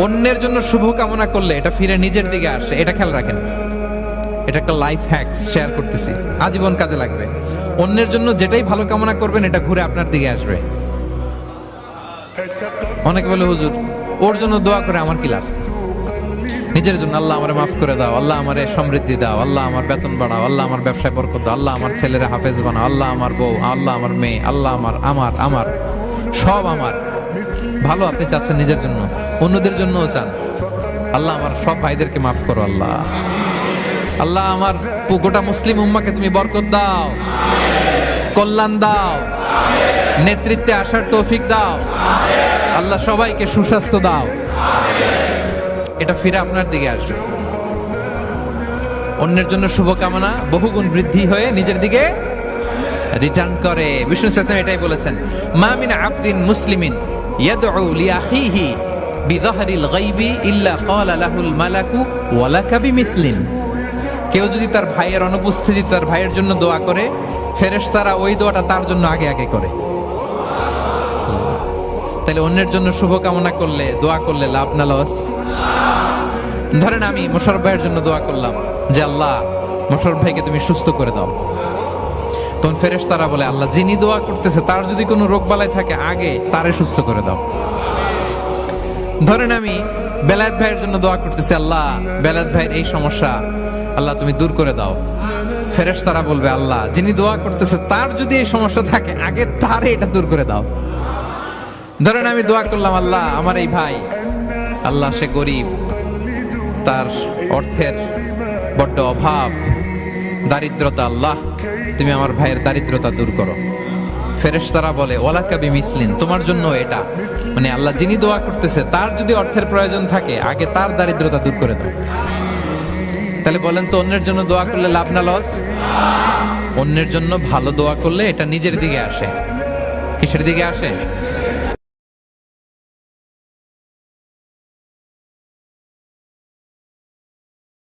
অন্যের জন্য শুভ কামনা করলে এটা ফিরে নিজের দিকে আসে, এটা খেয়াল রাখেন। এটা একটা লাইফ হ্যাকস শেয়ার করতেছি, আজীবন কাজে লাগবে। অন্যের জন্য যেটাই ভালো কামনা করবেন এটা ঘুরে আপনার দিকে আসবে। অনেকে বলে হুজুর ওর জন্য দোয়া করে আমার কি লাভ? নিজের জন্য আল্লাহ আমারে মাফ করে দাও, আল্লাহ আমারে সমৃদ্ধি দাও, আল্লাহ আমার বেতন বাড়াও, আল্লাহ আমার ব্যবসায় বরকত দাও, আল্লাহ আমার ছেলেরা হাফেজ বানাও, আল্লাহ আমার বউ, আল্লাহ আমার মেয়ে, আল্লাহ আমার আমার আমার সব আমার ভালো আপনি চাচ্ছেন নিজের জন্য, অন্যদের জন্যও চান। আল্লাহ আমার সব ভাইদেরকে মাফ করো, আল্লাহ আল্লাহ আমার গোটা মুসলিম উম্মাকে তুমি বরকত দাও, কল্যাণ দাও, নেতৃত্বে আসার তৌফিক দাও, আল্লাহ সবাইকে সুস্বাস্থ্য দাও। এটা ফিরে আপনার দিকে আসবে। অন্যের জন্য শুভকামনা বহুগুণ বৃদ্ধি হয়ে নিজের দিকে রিটার্ন করে। বিষ্ণু সাল্লাল্লাহু এটাই বলেছেন, মা মিন আবদিন মুসলিমিন ইয়াদউ লিআখিহি বিযাহরিল গায়বি ইল্লা ক্বালা লাহুল মালাকু ওয়া লাকা বিমিসলিন। কেউ যদি তার ভাইয়ের অনুপস্থিতি তার ভাইয়ের জন্য দোয়া করে, ফেরেশতারা ওই দোয়াটা তার জন্য আগে আগে করে। তাহলে অন্যের জন্য শুভকামনা করলে, দোয়া করলে লাভ না লস? ধরেন আমি মোশাররফ ভাইয়ের জন্য দোয়া করলাম যে আল্লাহ মোশাররফ ভাইকে তুমি সুস্থ করে দাও, তখন ফেরেশতারা বলে আল্লাহ যিনি দোয়া করতেছে তার যদি কোনো রোগ বালাই থাকে আগে তারে সুস্থ করে দাও। ধরেন আমি বেলায়েত ভাইয়ের জন্য দোয়া করতেছি, আল্লাহ বেলায়েত ভাইয়ের এই সমস্যা আল্লাহ তুমি দূর করে দাও, ফেরেশতারা বলবে আল্লাহ যিনি দোয়া করতেছে তার যদি এই সমস্যা থাকে আগে তারে এটা দূর করে দাও। ধরেন আমি দোয়া করলাম আল্লাহ আমার এই ভাই, আল্লাহ সে গরিব, তার অর্থের বড্ড অভাব, দারিদ্রতা, আল্লাহ তুমি আমার ভাইয়ের দারিদ্রতা দূর করো। ফেরেশতারা বলে ওয়ালাকা বিমিসলিন, তোমার জন্য এটা, মানে আল্লাহ যিনি দোয়া করতেছে তার যদি অর্থের প্রয়োজন থাকে আগে তার দারিদ্রতা দূর করে দাও। তাহলে বলেন তো অন্যের জন্য দোয়া করলে লাভ না লস? অন্যের জন্য ভালো দোয়া করলে এটা নিজের দিকে আসে। কিসের দিকে আসে?